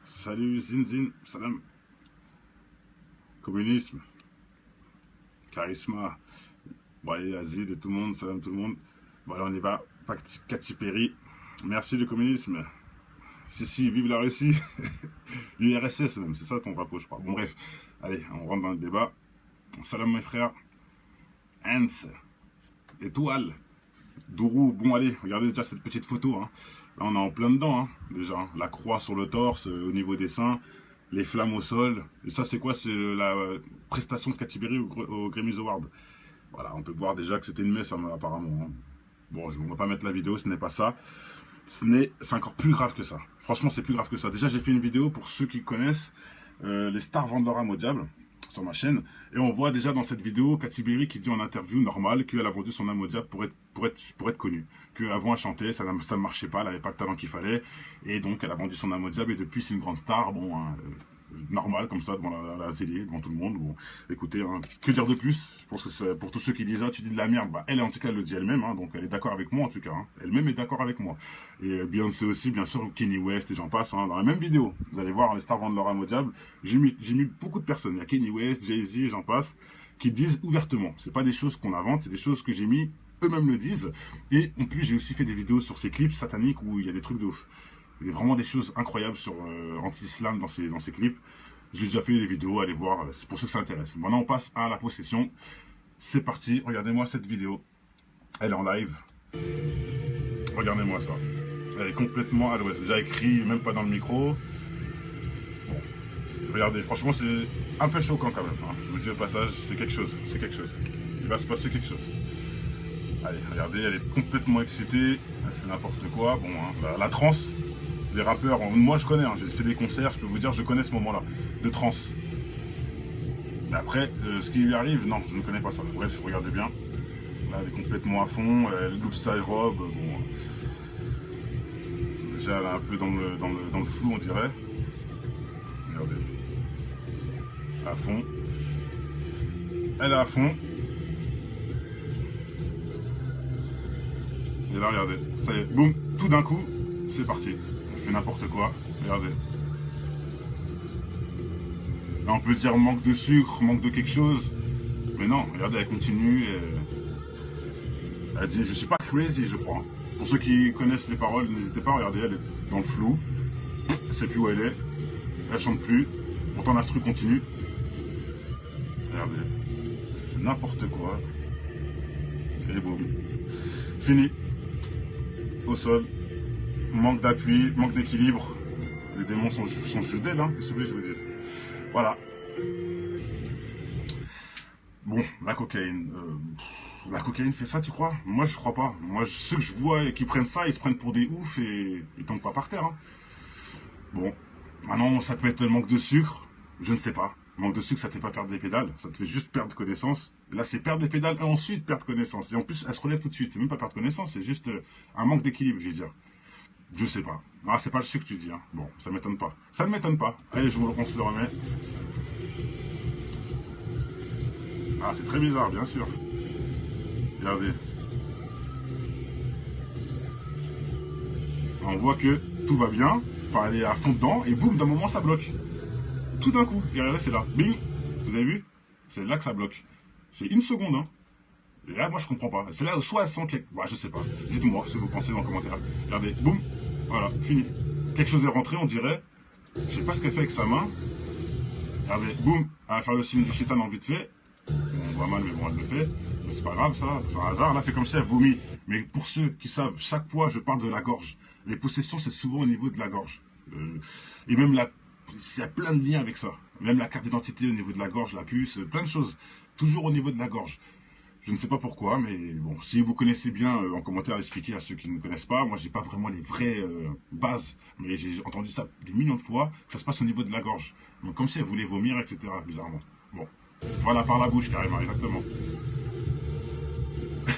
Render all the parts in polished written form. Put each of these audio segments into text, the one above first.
Salut Zinzin, salam. Communisme, charisme. Bon allez, Azid et tout le monde, salam tout le monde. Bon allez, on y va. Pacte Katy Perry. Merci le communisme. Si, vive la Russie. L'URSS même, c'est ça ton drapeau, je crois. Bon bref, allez, on rentre dans le débat. Salam mes frères. Hans, étoile. Dourou, bon allez, regardez déjà cette petite photo. Hein. Là on est en plein dedans, hein, déjà. La croix sur le torse, au niveau des seins, les flammes au sol. Et ça c'est quoi? C'est la prestation de Katy Perry au Grammy Award. Voilà, on peut voir déjà que c'était une messe apparemment. Hein. Bon, on va pas mettre la vidéo, ce n'est pas ça. C'est encore plus grave que ça. Franchement, c'est plus grave que ça. Déjà, j'ai fait une vidéo pour ceux qui connaissent les stars vendent leur âme au diable sur ma chaîne. Et on voit déjà dans cette vidéo Katy Perry qui dit en interview normale qu'elle a vendu son âme au diable pour être connue. Qu'avant elle chantait, ça ne marchait pas, elle n'avait pas le talent qu'il fallait. Et donc elle a vendu son âme au diable et depuis c'est une grande star. Bon, hein, normal comme ça devant la télé, devant tout le monde. Bon, écoutez, hein, que dire de plus? Je pense que c'est pour tous ceux qui disent ah tu dis de la merde, bah, elle en tout cas elle le dit elle-même, hein, donc elle est d'accord avec moi en tout cas. Hein, elle-même est d'accord avec moi. Et Beyoncé aussi, bien sûr, Kanye West et j'en passe. Hein, dans la même vidéo, vous allez voir les stars vendent leur âme au diable. J'ai mis beaucoup de personnes. Il y a Kanye West, Jay-Z et j'en passe qui disent ouvertement. C'est pas des choses qu'on invente, c'est des choses que j'ai mis. Eux-mêmes le disent. Et en plus, j'ai aussi fait des vidéos sur ces clips sataniques où il y a des trucs de ouf. Il y a vraiment des choses incroyables sur anti-islam dans ces clips. Je l'ai déjà fait des vidéos, allez voir, c'est pour ceux que ça intéresse. Maintenant, on passe à la possession. C'est parti, regardez-moi cette vidéo. Elle est en live. Regardez-moi ça. Elle est complètement à l'ouest. Déjà écrit, même pas dans le micro. Bon. Regardez, franchement, c'est un peu choquant quand même. Hein. Je vous dis au passage, c'est quelque chose. C'est quelque chose. Il va se passer quelque chose. Allez, regardez, elle est complètement excitée. Elle fait n'importe quoi. Bon, hein, la transe. Les rappeurs, moi je connais, hein, j'ai fait des concerts, je peux vous dire, je connais ce moment-là, de trance. Mais après, ce qui lui arrive, non, je ne connais pas ça. Bref, regardez bien. Là, elle est complètement à fond, elle ouvre sa robe. Bon, déjà, elle est un peu dans le flou, on dirait. Regardez. À fond. Elle est à fond. Et là, regardez, ça y est, boum, tout d'un coup, c'est parti. Elle fait n'importe quoi, regardez. Là, on peut dire manque de sucre, manque de quelque chose. Mais non, regardez, elle continue. Elle dit, je suis pas crazy, je crois. Pour ceux qui connaissent les paroles, n'hésitez pas, regardez, elle est dans le flou. Elle sait plus où elle est. Elle chante plus. Pourtant, l'instru continue. Regardez. Elle fait n'importe quoi. Et boum. Fini. Au sol. Manque d'appui, manque d'équilibre. Les démons sont soudés là, qu'est-ce que je vous dise. Voilà. Bon, la cocaïne. La cocaïne fait ça, tu crois? Moi, je crois pas. Moi, ceux que je vois qui prennent ça, ils se prennent pour des oufs et ils tombent pas par terre. Hein. Bon, maintenant, ça peut être le manque de sucre. Je ne sais pas. Manque de sucre, ça te fait pas perdre des pédales. Ça te fait juste perdre connaissance. Là, c'est perdre des pédales et ensuite perdre connaissance. Et en plus, elle se relève tout de suite. C'est même pas perdre connaissance, c'est juste un manque d'équilibre, je vais dire. Je sais pas. Ah, c'est pas le sucre que tu dis. Hein. Bon, ça m'étonne pas. Ça ne m'étonne pas. Allez, on se le remet. Ah, c'est très bizarre, bien sûr. Regardez. On voit que tout va bien. Enfin, elle est à fond dedans. Et boum, d'un moment, ça bloque. Tout d'un coup. Et regardez, c'est là. Bing. Vous avez vu? C'est là que ça bloque. C'est une seconde, hein. Et là, moi, je comprends pas. C'est là où soit elle sent quelque... Bah, je sais pas. Dites-moi ce que vous pensez dans le commentaire. Regardez. Boum. Voilà. Fini. Quelque chose est rentré, on dirait. Je sais pas ce qu'elle fait avec sa main. Regardez. Boum. Elle va faire le signe du chétan en vite fait. On voit mal, mais bon, elle le fait. Mais c'est pas grave, ça. C'est un hasard. Là, fait comme si elle vomit. Mais pour ceux qui savent, chaque fois, je parle de la gorge. Les possessions, c'est souvent au niveau de la gorge. Et même il y a plein de liens avec ça. Même la carte d'identité au niveau de la gorge, la puce, plein de choses. Toujours au niveau de la gorge. Je ne sais pas pourquoi, mais bon, si vous connaissez bien, en commentaire, expliquez à ceux qui ne connaissent pas. Moi, j'ai pas vraiment les vraies bases, mais j'ai entendu ça des millions de fois, que ça se passe au niveau de la gorge. Donc, comme si elle voulait vomir, etc., bizarrement. Bon, voilà, par la bouche, carrément, exactement.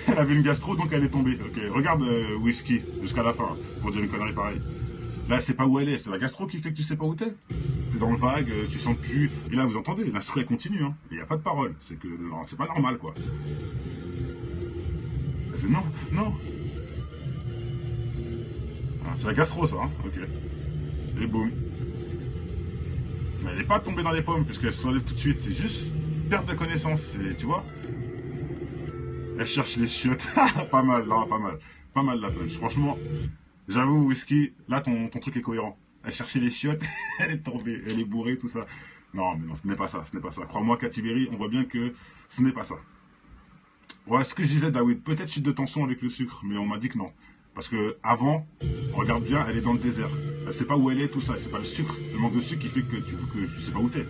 Elle avait une gastro, donc elle est tombée. Ok, regarde Whisky, jusqu'à la fin, pour dire une connerie pareille. Là, c'est pas où elle est, c'est la gastro qui fait que tu sais pas où t'es. T'es dans le vague, tu sens plus. Et là, vous entendez, l'instru elle continue, hein. Il n'y a pas de parole. C'est que c'est pas normal, quoi. Elle fait non, non. Ah, c'est la gastro, ça, hein. Ok. Et boum. Et pas tomber dans les pommes, puisqu'elle se relève tout de suite. C'est juste perte de connaissance, tu vois. Elle cherche les chiottes. Pas mal, là, pas mal. Pas mal la punch. Franchement, j'avoue, Whisky, là, ton truc est cohérent. Elle cherchait les chiottes, elle est tombée, elle est bourrée, tout ça. Non, mais non, ce n'est pas ça, ce n'est pas ça. Crois-moi, Katiberi, on voit bien que ce n'est pas ça. Ouais, ce que je disais, David, peut-être chute de tension avec le sucre, mais on m'a dit que non. Parce que avant, regarde bien, elle est dans le désert. Elle sait pas où elle est, tout ça. C'est pas le sucre, le manque de sucre qui fait que tu sais pas où t'es.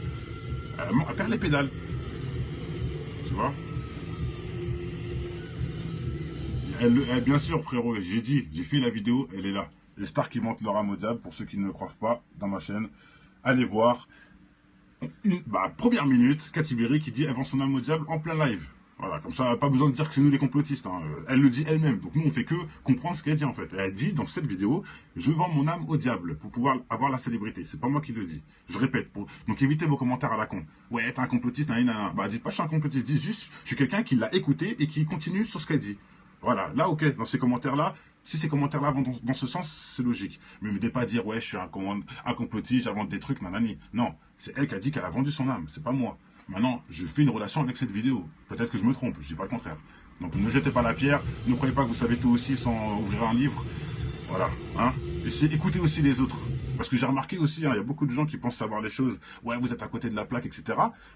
Elle perd les pédales. Tu vois. Bien sûr, frérot, j'ai dit, j'ai fait la vidéo, elle est là. Les stars qui montent leur âme au diable, pour ceux qui ne le croient pas, dans ma chaîne, allez voir. Première minute, Katiberi qui dit elle vend son âme au diable en plein live. Voilà, comme ça, pas besoin de dire que c'est nous les complotistes. Hein. Elle le dit elle-même. Donc nous, on fait que comprendre ce qu'elle dit en fait. Elle dit dans cette vidéo, je vends mon âme au diable pour pouvoir avoir la célébrité. C'est pas moi qui le dis. Je répète. Donc évitez vos commentaires à la con. Ouais, t'es un complotiste, Bah dites pas je suis un complotiste. Dites juste, je suis quelqu'un qui l'a écouté et qui continue sur ce qu'elle dit. Voilà, là ok, dans ces commentaires-là, si ces commentaires-là vont dans ce sens, c'est logique. Mais venez pas dire, ouais, je suis un complotiste, j'invente des trucs, nanani. Non, c'est elle qui a dit qu'elle a vendu son âme, c'est pas moi. Maintenant, je fais une relation avec cette vidéo. Peut-être que je me trompe, je dis pas le contraire. Donc ne jetez pas la pierre, ne croyez pas que vous savez tout aussi sans ouvrir un livre. Voilà, hein. Écoutez aussi les autres. Parce que j'ai remarqué aussi, hein, il y a beaucoup de gens qui pensent savoir les choses. Ouais, vous êtes à côté de la plaque, etc.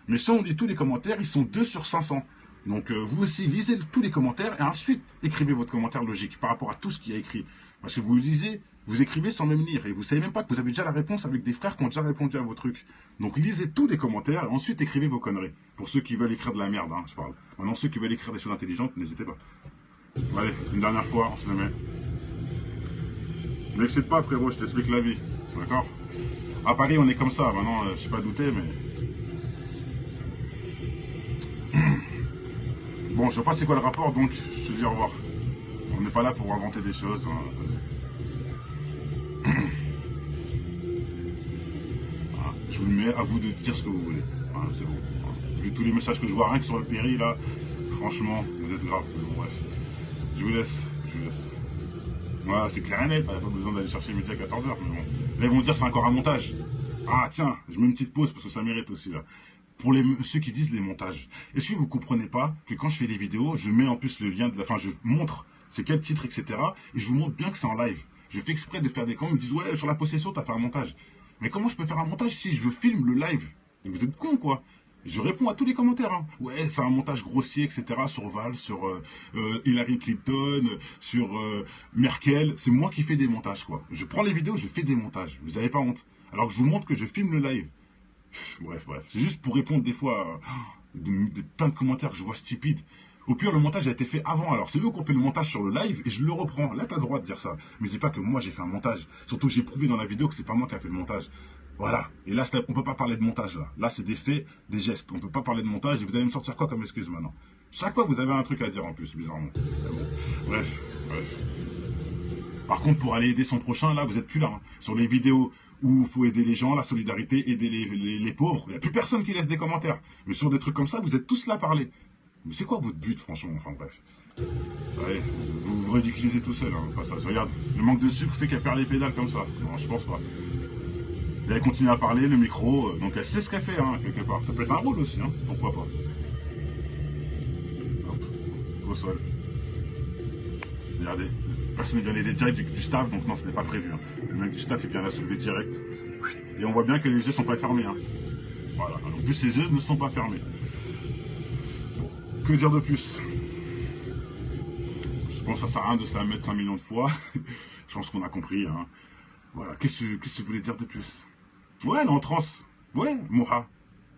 Mais si on lit tous les commentaires, ils sont 2 sur 500. Donc vous aussi, lisez tous les commentaires et ensuite écrivez votre commentaire logique par rapport à tout ce qu'il y a écrit. Parce que vous lisez, vous écrivez sans même lire et vous savez même pas que vous avez déjà la réponse avec des frères qui ont déjà répondu à vos trucs. Donc lisez tous les commentaires et ensuite écrivez vos conneries. Pour ceux qui veulent écrire de la merde, hein, je parle. Maintenant, ceux qui veulent écrire des choses intelligentes, n'hésitez pas. Allez, une dernière fois, on se le met. Ne m'excite pas, frérot, je t'explique la vie. D'accord? À Paris, on est comme ça. Maintenant, je sais pas douter, mais... Bon, je sais pas c'est quoi le rapport, donc je te dis au revoir. On n'est pas là pour inventer des choses. Hein. Voilà. Je vous le mets, à vous de dire ce que vous voulez. Voilà, c'est bon. Voilà. Vu tous les messages que je vois, rien que sur le péri, là, franchement, vous êtes grave. Bon, bref. Je vous laisse. Voilà, c'est clair et net, il n'y a pas besoin d'aller chercher midi à 14h. Mais bon. Là, ils vont dire c'est encore un montage. Ah, tiens, je mets une petite pause parce que ça mérite aussi, là. Pour ceux qui disent les montages, est-ce que vous comprenez pas que quand je fais des vidéos, je mets en plus le lien de la fin, je montre c'est quel titre, etc. Et je vous montre bien que c'est en live. Je fais exprès de faire des comments, ils me disent ouais, sur la possession, t'as fait un montage. Mais comment je peux faire un montage si je filme le live? Et vous êtes cons, quoi. Je réponds à tous les commentaires. Hein. Ouais, c'est un montage grossier, etc. Sur Val, sur Hillary Clinton, sur Merkel. C'est moi qui fais des montages, quoi. Je prends les vidéos, je fais des montages. Vous n'avez pas honte. Alors que je vous montre que je filme le live. Bref. C'est juste pour répondre des fois plein de commentaires que je vois stupides. Au pire, le montage a été fait avant. Alors, c'est eux qui ont fait le montage sur le live et je le reprends. Là, t'as le droit de dire ça. Mais dis pas que moi, j'ai fait un montage. Surtout, j'ai prouvé dans la vidéo que c'est pas moi qui a fait le montage. Voilà. Et là, on peut pas parler de montage, là. Là, c'est des faits, des gestes. On peut pas parler de montage et vous allez me sortir quoi comme excuse maintenant? Chaque fois, vous avez un truc à dire en plus, bizarrement. Bon. Bref. Par contre, pour aller aider son prochain, là, vous êtes plus là. Hein. Sur les vidéos où il faut aider les gens, la solidarité, aider les pauvres, il n'y a plus personne qui laisse des commentaires. Mais sur des trucs comme ça, vous êtes tous là à parler. Mais c'est quoi votre but, franchement? Enfin, bref. Allez, vous vous ridiculisez tout seul, hein, pas ça. Regarde, le manque de sucre fait qu'elle perd les pédales comme ça. Non, je pense pas. Et elle continue à parler, le micro, donc elle sait ce qu'elle fait, hein, quelque part. Ça peut être un rôle aussi, hein, pourquoi pas. Hop, au sol. Regardez, personne ne vient l'aider direct du staff, donc non, ce n'est pas prévu. Hein. Le mec du staff, il vient la soulever direct. Et on voit bien que les yeux ne sont pas fermés. Hein. Voilà, en plus, ses yeux ne sont pas fermés. Bon, que dire de plus? Je pense que ça sert à rien de se la mettre 1 million de fois. Je pense qu'on a compris. Hein. Voilà, qu'est-ce que vous voulez dire de plus? Ouais, elle est en transe. Ouais, Moha.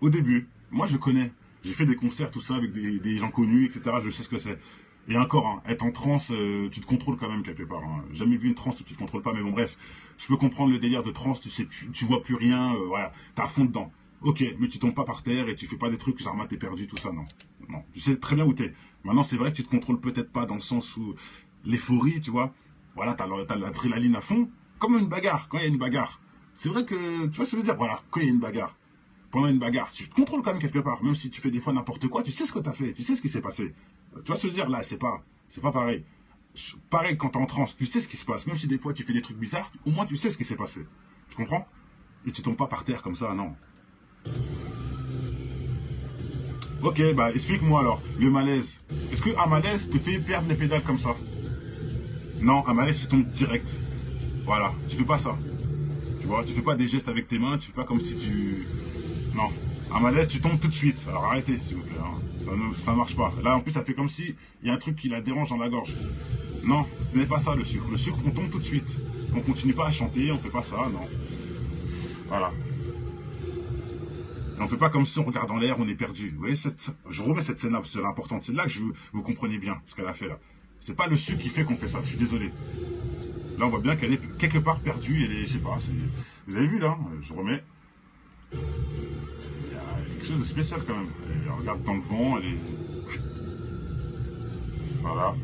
Au début. Moi, je connais. J'ai fait des concerts, tout ça, avec des gens connus, etc. Je sais ce que c'est. Et encore, hein, être en transe, tu te contrôles quand même quelque part. Hein. Jamais vu une transe où tu te contrôles pas, mais bon, bref. Je peux comprendre le délire de transe, tu vois plus rien, voilà. T'es à fond dedans. Ok, mais tu tombes pas par terre et tu fais pas des trucs, Zarma, t'es perdu, tout ça, non. Non, tu sais très bien où t'es. Maintenant, c'est vrai que tu te contrôles peut-être pas dans le sens où l'euphorie, tu vois. Voilà, t'as l'adrénaline à fond, comme une bagarre, quand il y a une bagarre. C'est vrai que, tu vois ce que je veux dire, voilà, quand il y a une bagarre. Pendant une bagarre, tu te contrôles quand même quelque part, même si tu fais des fois n'importe quoi, tu sais ce que tu as fait, tu sais ce qui s'est passé. Tu vois ce que je veux dire, là, c'est pas pareil. Pareil quand t'es en transe, tu sais ce qui se passe, même si des fois tu fais des trucs bizarres, au moins tu sais ce qui s'est passé. Tu comprends? Et tu tombes pas par terre comme ça, non. Ok, bah explique-moi alors, le malaise. Est-ce qu'un malaise te fait perdre les pédales comme ça? Non, un malaise, tu tombes direct. Voilà, tu fais pas ça. Tu vois, tu fais pas des gestes avec tes mains, tu fais pas comme si tu... Non. Un malaise, tu tombes tout de suite. Alors arrêtez, s'il vous plaît. Hein. Ça ne marche pas. Là, en plus, ça fait comme si il y a un truc qui la dérange dans la gorge. Non, ce n'est pas ça le sucre. Le sucre, on tombe tout de suite. On continue pas à chanter, on fait pas ça, non. Voilà. Et on fait pas comme si on regarde en l'air, on est perdu. Vous voyez, je remets cette scène-là, parce que c'est importante. C'est là que je veux vous compreniez bien ce qu'elle a fait là. C'est pas le sucre qui fait qu'on fait ça, je suis désolé. Là, on voit bien qu'elle est quelque part perdue, elle est, je sais pas, vous avez vu là, je remets. Il y a quelque chose de spécial quand même. Elle regarde dans le vent, elle est... Voilà.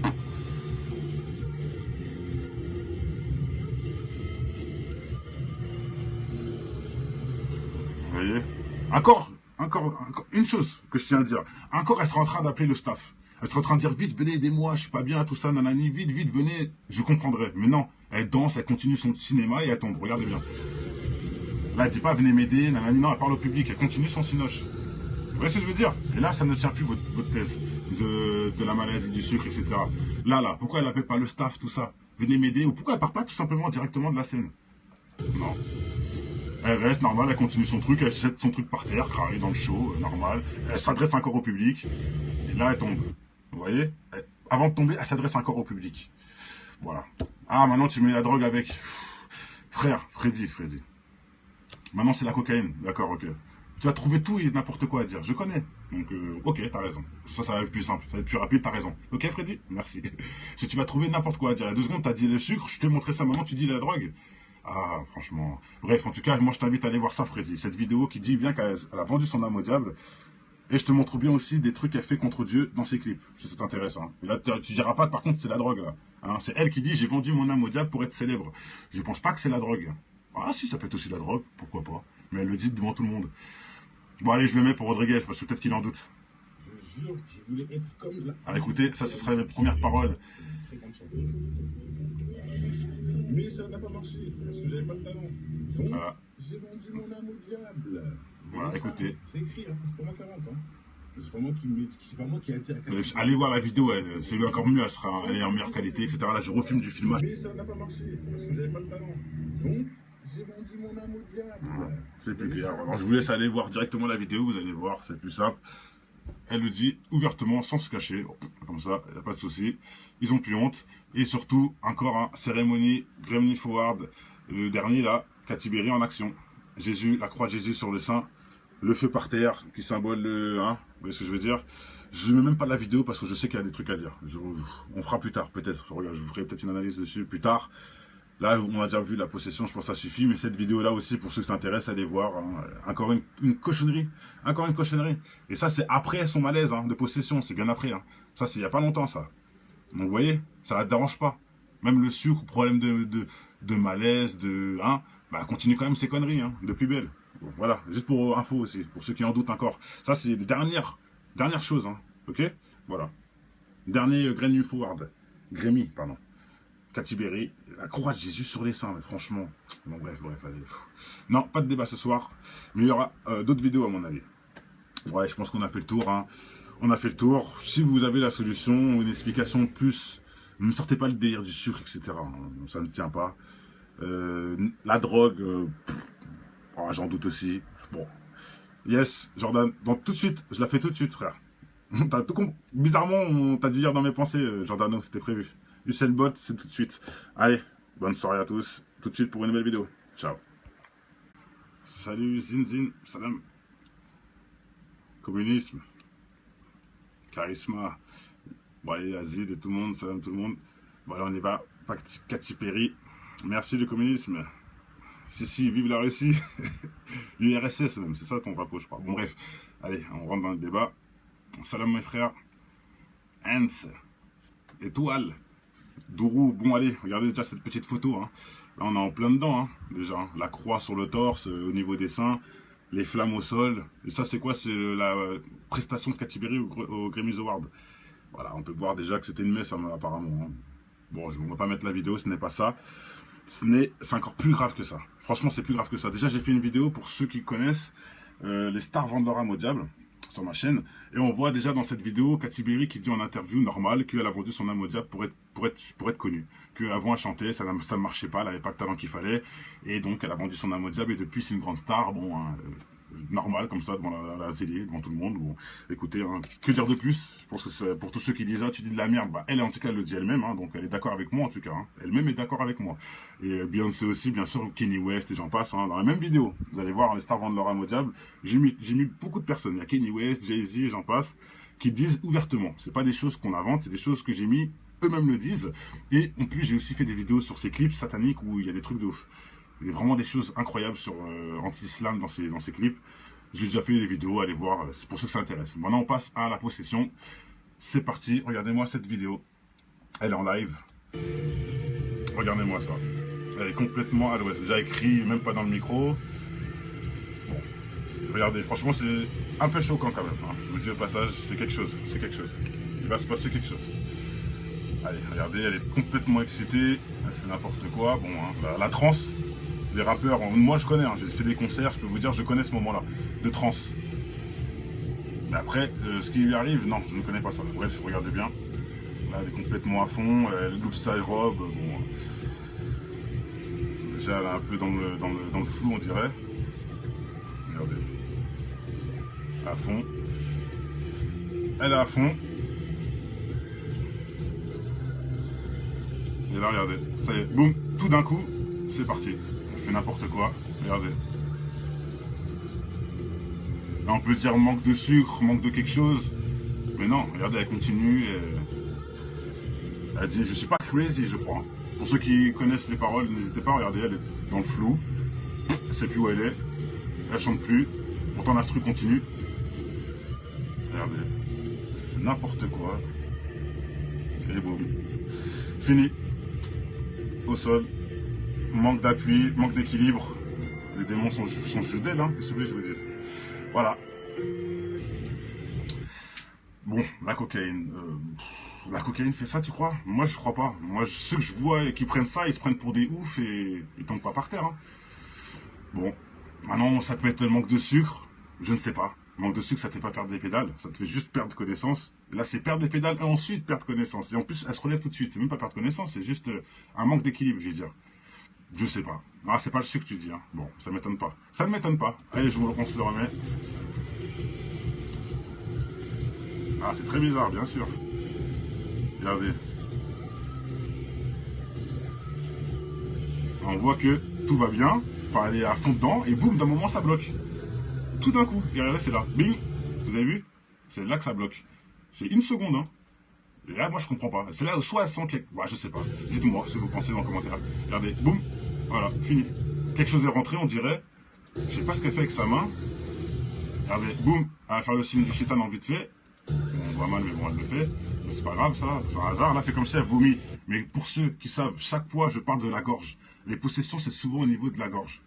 Vous voyez, encore une chose que je tiens à dire. Encore, elle sera en train d'appeler le staff. Elle sera en train de dire, vite, venez, aidez-moi, je suis pas bien, tout ça, nanani, vite, vite, venez, je comprendrai. Mais non, elle danse, elle continue son cinéma et elle tombe, regardez bien. Là, elle dit pas, venez m'aider, nanani, non, elle parle au public, elle continue son cinoche. Vous voyez ce que je veux dire? Et là, ça ne tient plus votre thèse de la maladie du sucre, etc. Là, pourquoi elle appelle pas le staff, tout ça? Venez m'aider, ou pourquoi elle part pas tout simplement directement de la scène? Non. Elle reste normale, elle continue son truc, elle jette son truc par terre, carré dans le show, normal. Elle s'adresse encore au public. Et là, elle tombe. Vous voyez? Avant de tomber, elle s'adresse encore au public. Voilà. Ah, maintenant tu mets la drogue avec. Frère, Freddy. Maintenant c'est la cocaïne. D'accord, ok. Tu vas trouver tout et n'importe quoi à dire. Je connais. Donc, ok, t'as raison. Ça va être plus simple. Ça va être plus rapide, t'as raison. Ok, Freddy? Merci. Si tu vas trouver n'importe quoi à dire. Il y a 2 secondes, t'as dit le sucre, je t'ai montré ça. Maintenant, tu dis la drogue. Ah, franchement. Bref, en tout cas, moi je t'invite à aller voir ça, Freddy. Cette vidéo qui dit bien qu'elle a vendu son âme au diable. Et je te montre bien aussi des trucs qu'elle fait contre Dieu dans ses clips. Si ça t'intéresse. Hein. Et là, tu diras pas, par contre, c'est la drogue. Là. Hein, c'est elle qui dit, j'ai vendu mon âme au diable pour être célèbre. Je pense pas que c'est la drogue. Ah si, ça peut être aussi la drogue. Pourquoi pas. Mais elle le dit devant tout le monde. Bon, allez, je le mets pour Rodriguez, parce que peut-être qu'il en doute. Je jure, je voulais être comme là. Ah, écoutez, ça, ce sera mes premières paroles. Mais ça n'a pas marché, parce que j'avais pas de talent. Donc, voilà. J'ai vendu mon âme au diable. Voilà, écoutez. C'est écrit, hein, c'est pas moi qui invente. Hein. C'est pas moi qui a dit à allez voir la vidéo, c'est encore mieux, elle est en meilleure qualité, etc. Là, je refilme du filmage. Mais ça n'a pas marché, parce que j'avais pas de talent. Donc, j'ai vendu mon âme au diable. Voilà. C'est plus clair. Alors, je vous laisse aller voir directement la vidéo, vous allez voir, c'est plus simple. Elle le dit ouvertement, sans se cacher, comme ça, il n'y a pas de souci. Ils ont plus honte. Et surtout, encore un cérémonie Grammy Forward, le dernier là, Katy Perry en action. Jésus, la croix de Jésus sur le sein, le feu par terre qui symbole le... Hein, vous voyez ce que je veux dire? Je ne mets même pas la vidéo parce que je sais qu'il y a des trucs à dire. On fera plus tard, peut-être. Je vous ferai peut-être une analyse dessus plus tard. Là, on a déjà vu la possession, je pense que ça suffit. Mais cette vidéo-là aussi, pour ceux qui s'intéressent, allez voir. Hein. Encore une cochonnerie. Encore une cochonnerie. Et ça, c'est après son malaise hein, de possession. C'est bien après. Hein. Ça, c'est il n'y a pas longtemps, ça. Donc, vous voyez, ça ne la dérange pas. Même le sucre, problème de malaise, hein, bah, continue quand même ses conneries, hein, de plus belle. Bon, voilà, juste pour info aussi, pour ceux qui en doutent encore. Ça, c'est les dernières choses. Hein. Ok? Voilà. Dernier Grammy Forward. Grammy, pardon. Katy Perry, la croix de Jésus sur les seins, mais franchement. Bon, bref, allez. Non, pas de débat ce soir, mais il y aura d'autres vidéos à mon avis. Ouais, je pense qu'on a fait le tour. Hein. On a fait le tour. Si vous avez la solution ou une explication de plus, ne me sortez pas le délire du sucre, etc. Ça ne tient pas. La drogue, j'en doute aussi. Bon, yes, Jordan, donc tout de suite, je la fais tout de suite, frère. Bizarrement, t'as dû lire dans mes pensées, Jordano, c'était prévu. Usain Bolt, c'est tout de suite. Allez, bonne soirée à tous. Tout de suite pour une nouvelle vidéo. Ciao. Salut, Zinzin, salam. Communisme. Charisma. Bon, allez, Azid et tout le monde, salam tout le monde. Bon, allez, on y va. Katy Perry. Merci le communisme. Si, vive la Russie. L'URSS même, c'est ça ton drapeau, je crois. Bon, bref. Allez, on rentre dans le débat. Salam mes frères. Hans. Étoile. Dourou, bon allez, regardez déjà cette petite photo. Hein. Là on est en plein dedans, hein, déjà. Hein. La croix sur le torse, au niveau des seins, les flammes au sol. Et ça c'est quoi? C'est la prestation de Katy Perry au Grammy Award. Voilà, on peut voir déjà que c'était une messe apparemment. Hein. Bon, on va pas mettre la vidéo, ce n'est pas ça. C'est encore plus grave que ça. Franchement, c'est plus grave que ça. Déjà, j'ai fait une vidéo pour ceux qui connaissent. Les stars vendent leur âme au diable. sur ma chaîne. Et on voit déjà dans cette vidéo Katy Perry qui dit en interview normale qu'elle a vendu son âme au diable pour être connue. Qu'avant elle chantait, ça ne marchait pas, elle n'avait pas le talent qu'il fallait. Et donc elle a vendu son âme au diable et depuis c'est une grande star. Bon, hein, normal comme ça devant la télé, devant tout le monde. Bon, écoutez, hein, que dire de plus? Je pense que c'est pour tous ceux qui disent ah tu dis de la merde, bah elle en tout cas elle le dit elle-même, hein, donc elle est d'accord avec moi en tout cas. Hein. Elle-même est d'accord avec moi. Et Beyoncé aussi, bien sûr, Kanye West et j'en passe. Hein, dans la même vidéo, vous allez voir les stars vendent leur âme au diable. J'ai mis beaucoup de personnes. Il y a Kanye West, Jay-Z et j'en passe qui disent ouvertement. C'est pas des choses qu'on invente, c'est des choses que j'ai mis. Eux-mêmes le disent. Et en plus j'ai aussi fait des vidéos sur ces clips sataniques où il y a des trucs de ouf. Il y a vraiment des choses incroyables sur anti-islam dans ces clips. Je l'ai déjà fait des vidéos, allez voir, c'est pour ceux que ça intéresse. Maintenant, on passe à la possession. C'est parti, regardez-moi cette vidéo. Elle est en live. Regardez-moi ça. Elle est complètement à l'ouest. Déjà écrit, même pas dans le micro. Bon, regardez, franchement, c'est un peu choquant quand même. Hein. Je vous le dis au passage, c'est quelque chose. C'est quelque chose. Il va se passer quelque chose. Allez, regardez, elle est complètement excitée. Elle fait n'importe quoi. Bon, hein, la transe. Les rappeurs, moi je connais, hein, j'ai fait des concerts, je peux vous dire, je connais ce moment-là, de trance. Mais après, ce qui lui arrive, non, je ne connais pas ça. Bref, regardez bien. Là, elle est complètement à fond, elle ouvre sa robe. Bon, déjà, elle est un peu dans le flou, on dirait. Regardez. À fond. Elle est à fond. Et là, regardez, ça y est, boum, tout d'un coup, c'est parti. Fait n'importe quoi, regardez. Là on peut dire manque de sucre, manque de quelque chose. Mais non, regardez, elle continue. Elle dit, je suis pas crazy, je crois. Pour ceux qui connaissent les paroles, n'hésitez pas, regardez, elle est dans le flou. Elle sait plus où elle est. Elle chante plus. Pourtant l'instru continue. Regardez. N'importe quoi. Et boum. Fini. Au sol. Manque d'appui, manque d'équilibre. Les démons sont juste d'elle, hein, qu'est-ce que je vous dise. Voilà. Bon, la cocaïne. La cocaïne fait ça, tu crois? Moi, je crois pas. Moi, ceux que je vois qui prennent ça, ils se prennent pour des oufs et ils tombent pas par terre. Hein. Bon, maintenant, ça peut être le manque de sucre. Je ne sais pas. Manque de sucre, ça te fait pas perdre des pédales. Ça te fait juste perdre connaissance. Là, c'est perdre des pédales et ensuite perdre connaissance. Et en plus, elle se relève tout de suite. C'est même pas perdre connaissance, c'est juste un manque d'équilibre, je vais dire. Je sais pas. Ah, c'est pas le sucre que tu dis. Hein. Bon, ça m'étonne pas. Ça ne m'étonne pas. Allez, on se le remet. Ah, c'est très bizarre, bien sûr. Regardez. On voit que tout va bien. Enfin, elle est à fond dedans. Et boum, d'un moment, ça bloque. Tout d'un coup. Et regardez, c'est là. Bing. Vous avez vu? C'est là que ça bloque. C'est une seconde. Hein. Et là, moi, je comprends pas. C'est là où soit elle sent quelque... Bah, je sais pas. Dites-moi ce que vous pensez dans le commentaire. Regardez. Boum. Voilà, fini. Quelque chose est rentré, on dirait. Je sais pas ce qu'elle fait avec sa main. Regardez, boum, elle va faire le signe du chétan en vite fait. Bon, on voit mal, mais bon, elle le fait. Mais c'est pas grave, ça, c'est un hasard. Là, elle fait comme si elle vomit. Mais pour ceux qui savent, chaque fois, je parle de la gorge. Les possessions, c'est souvent au niveau de la gorge.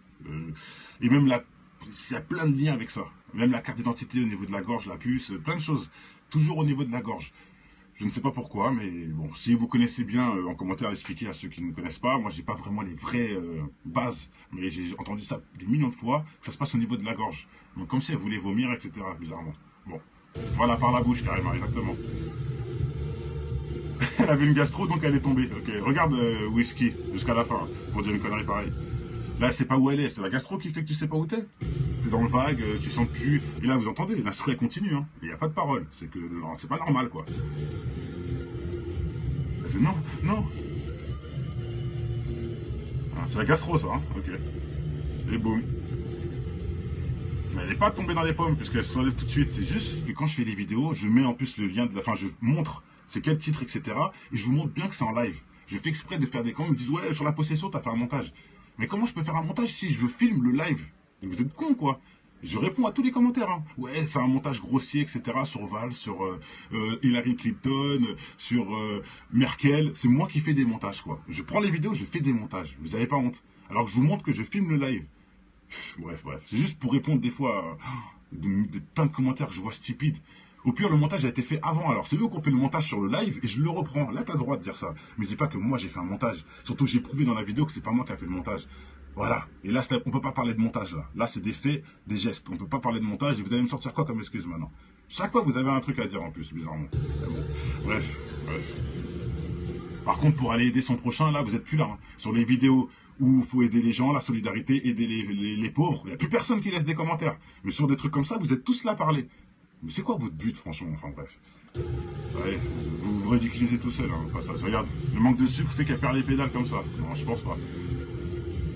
Et même il y a plein de liens avec ça. Même la carte d'identité au niveau de la gorge, la puce, plein de choses. Toujours au niveau de la gorge. Je ne sais pas pourquoi, mais bon, si vous connaissez bien, en commentaire, expliquez à ceux qui ne connaissent pas. Moi, j'ai pas vraiment les vraies bases, mais j'ai entendu ça des millions de fois, que ça se passe au niveau de la gorge. Donc, comme si elle voulait vomir, etc., bizarrement. Bon, voilà, par la bouche, carrément, exactement. Elle avait une gastro, donc elle est tombée. Ok, regarde Whisky, jusqu'à la fin, pour dire une connerie pareille. Là, c'est pas où elle est, c'est la gastro qui fait que tu sais pas où t'es. T'es dans le vague, tu sens plus. Et là, vous entendez, l'instru elle continue, hein. Il n'y a pas de parole. C'est que c'est pas normal, quoi. Elle fait non, non. Ah, c'est la gastro, ça, hein. Ok. Et boum. Mais elle n'est pas tombée dans les pommes, puisqu'elle se relève tout de suite. C'est juste que quand je fais des vidéos, je mets en plus le lien de la. Enfin, je montre c'est quel titre, etc. Et je vous montre bien que c'est en live. Je fais exprès de faire des comments. Ils me disent, ouais, sur la possession, t'as fait un montage. Mais comment je peux faire un montage si je filme le live? Et vous êtes con, quoi. Je réponds à tous les commentaires. Hein. Ouais, c'est un montage grossier, etc. Sur Val, sur Hillary Clinton, sur Merkel. C'est moi qui fais des montages, quoi. Je prends les vidéos, je fais des montages. Vous n'avez pas honte. Alors que je vous montre que je filme le live. Bref. C'est juste pour répondre des fois à plein de commentaires que je vois stupides. Au pire, le montage a été fait avant. Alors, c'est eux qui ont fait le montage sur le live et je le reprends. Là, tu as le droit de dire ça. Mais je dis pas que moi, j'ai fait un montage. Surtout, j'ai prouvé dans la vidéo que c'est pas moi qui a fait le montage. Voilà. Et là, on peut pas parler de montage, là. Là, c'est des faits, des gestes. On peut pas parler de montage. Et vous allez me sortir quoi comme excuse maintenant? Chaque fois, vous avez un truc à dire en plus, bizarrement. Mais bon, bref, bref. Par contre, pour aller aider son prochain, là, vous n'êtes plus là. Hein. Sur les vidéos où il faut aider les gens, la solidarité, aider les pauvres, il n'y a plus personne qui laisse des commentaires. Mais sur des trucs comme ça, vous êtes tous là à parler. Mais c'est quoi votre but, franchement? Enfin, bref. Ouais, vous vous ridiculisez tout seul, hein, au passage. Regarde, le manque de sucre fait qu'elle perd les pédales comme ça. Non, je pense pas.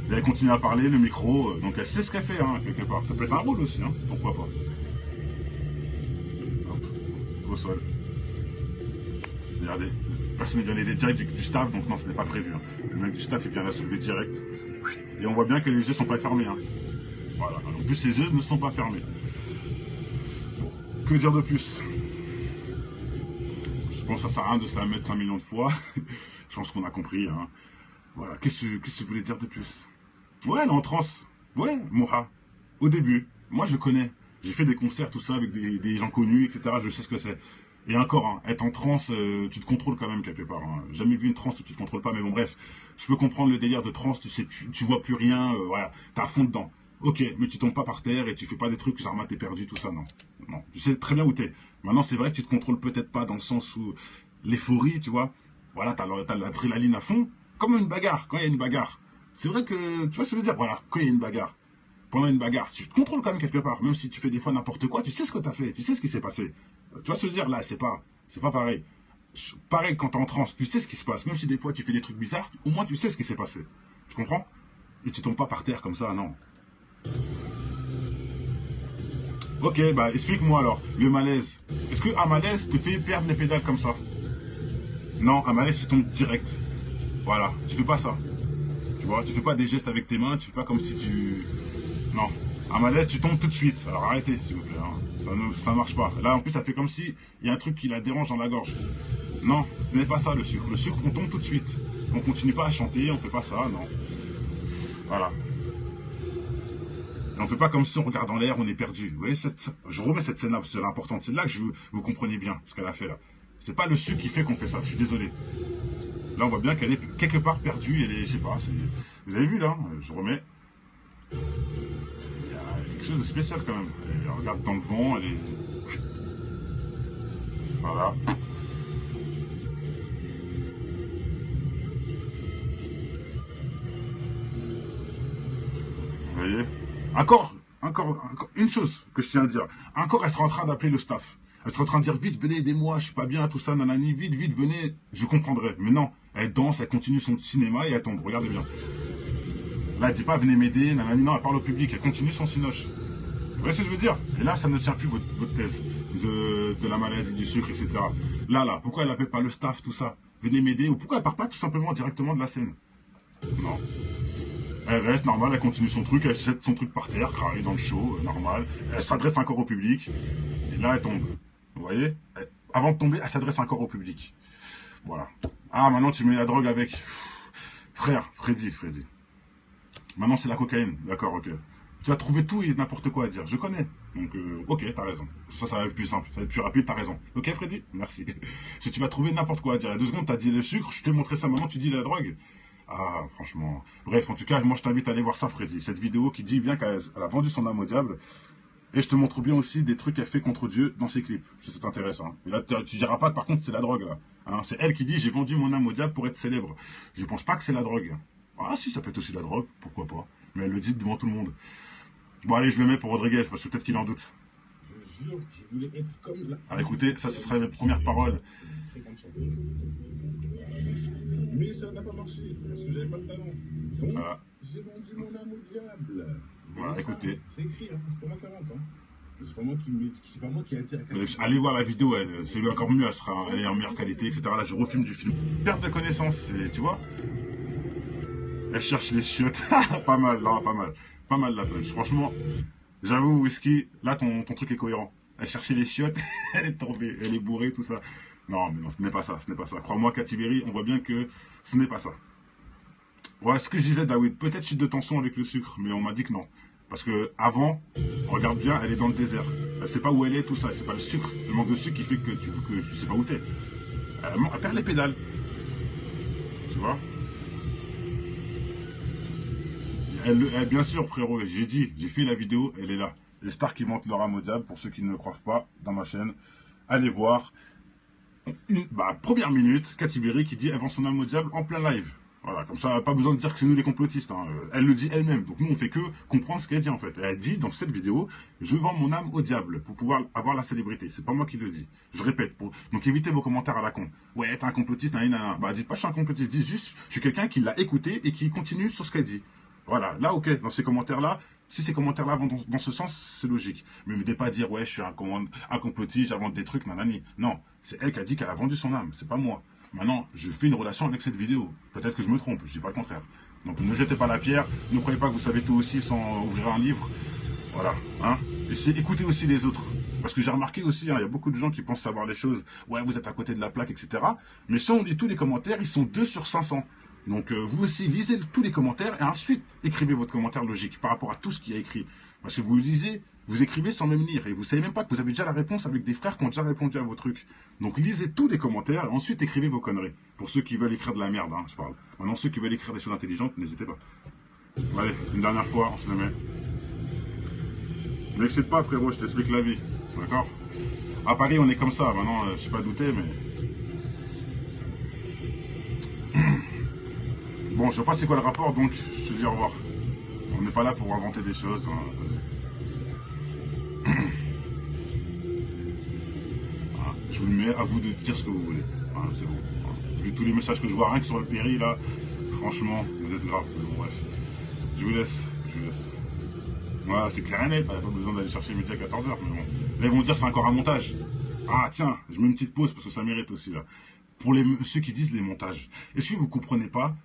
Et elle continue à parler, le micro, donc elle sait ce qu'elle fait, hein, quelque part. Ça peut être un rôle aussi, hein, pourquoi pas. Hop, au sol. Regardez, personne ne vient l'aider direct du staff, donc non, ce n'est pas prévu. Hein. Le mec du staff, il vient la soulever direct. Et on voit bien que les yeux sont pas fermés. Hein. Voilà, en plus, ses yeux ne sont pas fermés. Que dire de plus? Je pense que ça sert à rien de se la mettre 1 million de fois. Je pense qu'on a compris. Hein. Voilà, qu'est-ce que tu voulais dire de plus? Ouais, elle est en transe. Ouais, Moha. Au début, moi je connais. J'ai fait des concerts, tout ça, avec des gens connus, etc. Je sais ce que c'est. Et encore, hein, être en transe, tu te contrôles quand même quelque part. Hein. Jamais vu une transe où tu te contrôles pas, mais bon, bref. Je peux comprendre le délire de transe, tu sais, tu vois plus rien, voilà, t'es à fond dedans. Ok, mais tu tombes pas par terre et tu fais pas des trucs, genre, t'es perdu, tout ça, non. Non, tu sais très bien où t'es. Maintenant, c'est vrai que tu te contrôles peut-être pas dans le sens où l'euphorie, tu vois. Voilà, t'as l'adrénaline à fond, comme une bagarre, quand il y a une bagarre. C'est vrai que, tu vois ce que je veux dire, voilà, quand il y a une bagarre. Pendant une bagarre, tu te contrôles quand même quelque part, même si tu fais des fois n'importe quoi, tu sais ce que tu as fait, tu sais ce qui s'est passé. Tu vois ce que je veux dire, là, c'est pas pareil. Pareil quand t'es en transe, tu sais ce qui se passe, même si des fois tu fais des trucs bizarres, au moins tu sais ce qui s'est passé. Tu comprends? Et tu tombes pas par terre comme ça, non. Ok, bah explique-moi alors, le malaise. Est-ce qu'un malaise te fait perdre les pédales comme ça? Non, un malaise tu tombes direct. Voilà, tu fais pas ça. Tu vois, tu fais pas des gestes avec tes mains, tu fais pas comme si tu... Non. Un malaise, tu tombes tout de suite. Alors arrêtez, s'il vous plaît. Hein. Ça ne marche pas. Là, en plus, ça fait comme si il y a un truc qui la dérange dans la gorge. Non, ce n'est pas ça le sucre. Le sucre, on tombe tout de suite. On continue pas à chanter, on fait pas ça, non. Voilà. Et on fait pas comme si on regarde en l'air, on est perdu. Vous voyez, je remets cette scène-là, parce que c'est importante. C'est là que vous compreniez bien ce qu'elle a fait là. C'est pas le sucre qui fait qu'on fait ça, je suis désolé. Là, on voit bien qu'elle est quelque part perdue, elle est, je sais pas, vous avez vu là, je remets. Il y a quelque chose de spécial quand même. Elle regarde dans le vent, elle est... Voilà. Vous voyez? Encore une chose que je tiens à dire. Encore, elle sera en train d'appeler le staff. Elle sera en train de dire, vite, venez, aidez-moi, je suis pas bien, tout ça, nanani, vite, vite, venez, je comprendrai. Mais non, elle danse, elle continue son cinéma et elle tombe, regardez bien. Là, elle dit pas, venez m'aider, nanani, non, elle parle au public, elle continue son cinoche. Vous voyez ce que je veux dire? Et là, ça ne tient plus votre thèse de la maladie, du sucre, etc. Là, pourquoi elle appelle pas le staff, tout ça? Venez m'aider, ou pourquoi elle part pas tout simplement directement de la scène? Non. Elle reste normale, elle continue son truc, elle jette son truc par terre, carré dans le show, normal. Elle s'adresse encore au public. Et là, elle tombe. Vous voyez? Avant de tomber, elle s'adresse encore au public. Voilà. Ah, maintenant tu mets la drogue avec. Frère, Freddy. Maintenant c'est la cocaïne. D'accord, ok. Tu vas trouver tout et n'importe quoi à dire. Je connais. Donc, ok, t'as raison. Ça va être plus simple. Ça va être plus rapide, t'as raison. Ok, Freddy? Merci. Si tu vas trouver n'importe quoi à dire. Il y a 2 secondes, t'as dit le sucre, je t'ai montré ça. Maintenant, tu dis la drogue. Ah, franchement. Bref, en tout cas, moi, je t'invite à aller voir ça, Freddy. Cette vidéo qui dit bien qu'elle a vendu son âme au diable. Et je te montre bien aussi des trucs qu'elle fait contre Dieu dans ses clips. Si ça t'intéresse. Hein. Et là, tu diras pas, par contre, c'est la drogue, là. Hein, c'est elle qui dit, j'ai vendu mon âme au diable pour être célèbre. Je pense pas que c'est la drogue. Ah, si, ça peut être aussi la drogue. Pourquoi pas. Mais elle le dit devant tout le monde. Bon, allez, je le mets pour Rodriguez, parce que peut-être qu'il en doute. Je jure, je voulais être comme là. Alors écoutez, ça, ce sera les premières paroles. Mais ça n'a pas marché, parce que j'avais pas de talent. Donc, voilà. J'ai vendu mon âme au diable. Voilà, écoutez. C'est écrit, hein, c'est pas moi qui invente. Hein. C'est pas moi qui a dit. Allez voir la vidéo, c'est encore mieux, elle est en meilleure qualité, etc. Là, je refilme du film. Perte de connaissance, tu vois. Elle cherche les chiottes. Pas mal, non, pas mal. Pas mal la punch. Franchement, j'avoue, Whisky, là, ton truc est cohérent. Elle cherchait les chiottes, elle est tombée, elle est bourrée, tout ça. Non, mais non, ce n'est pas ça, ce n'est pas ça. Crois-moi, Katiberi, on voit bien que ce n'est pas ça. Ouais, ce que je disais, David, peut-être chute de tension avec le sucre, mais on m'a dit que non. Parce que avant, regarde bien, elle est dans le désert. Elle sait pas où elle est, tout ça. C'est pas le sucre, le manque de sucre qui fait que tu sais pas où t'es. Elle perd les pédales. Tu vois? Bien sûr, frérot, j'ai fait la vidéo, elle est là. Les stars qui mentent leur âme au diable, pour ceux qui ne le croient pas, dans ma chaîne, allez voir. Première minute, Katy Perry qui dit elle vend son âme au diable en plein live. Voilà, comme ça, pas besoin de dire que c'est nous les complotistes. Hein. Elle le dit elle-même. Donc nous, on fait que comprendre ce qu'elle dit en fait. Elle dit dans cette vidéo, je vends mon âme au diable pour pouvoir avoir la célébrité. C'est pas moi qui le dis. Je répète. Donc évitez vos commentaires à la con. Ouais, t'es un complotiste, nanana. Bah dites pas je suis un complotiste. Dites juste, je suis quelqu'un qui l'a écouté et qui continue sur ce qu'elle dit. Voilà, là ok, dans ces commentaires-là, si ces commentaires-là vont dans ce sens, c'est logique. Mais ne venez pas dire, ouais, je suis un complotiste, j'invente des trucs, nanani. Non, c'est elle qui a dit qu'elle a vendu son âme, c'est pas moi. Maintenant, je fais une relation avec cette vidéo. Peut-être que je me trompe, je dis pas le contraire. Donc ne jetez pas la pierre, ne croyez pas que vous savez tout aussi sans ouvrir un livre. Voilà, hein. Écoutez aussi les autres. Parce que j'ai remarqué aussi, hein, il y a beaucoup de gens qui pensent savoir les choses. Ouais, vous êtes à côté de la plaque, etc. Mais si on lit tous les commentaires, ils sont 2 sur 500. Donc vous aussi, lisez tous les commentaires et ensuite écrivez votre commentaire logique par rapport à tout ce qui est écrit. Parce que vous lisez, vous écrivez sans même lire et vous savez même pas que vous avez déjà la réponse avec des frères qui ont déjà répondu à vos trucs. Donc lisez tous les commentaires et ensuite écrivez vos conneries. Pour ceux qui veulent écrire de la merde, hein, je parle. Maintenant ceux qui veulent écrire des choses intelligentes, n'hésitez pas. Allez, une dernière fois, on se le met. Ne m'excite pas frérot, je t'explique la vie. D'accord? À Paris on est comme ça, maintenant je suis pas douté mais... Bon, je sais pas c'est quoi le rapport, donc je te dis au revoir. On n'est pas là pour inventer des choses. Hein. Voilà. Je vous le mets à vous de dire ce que vous voulez. Voilà, c'est bon. Voilà. Vu tous les messages que je vois rien que sur le péri là, franchement, vous êtes grave. Bon, bref. Je vous laisse. Voilà, c'est clair et net, t'as pas besoin d'aller chercher midi à 14h. Mais bon. Là, ils vont dire c'est encore un montage. Ah tiens, je mets une petite pause parce que ça mérite aussi là. Pour ceux qui disent les montages, est-ce que vous comprenez pas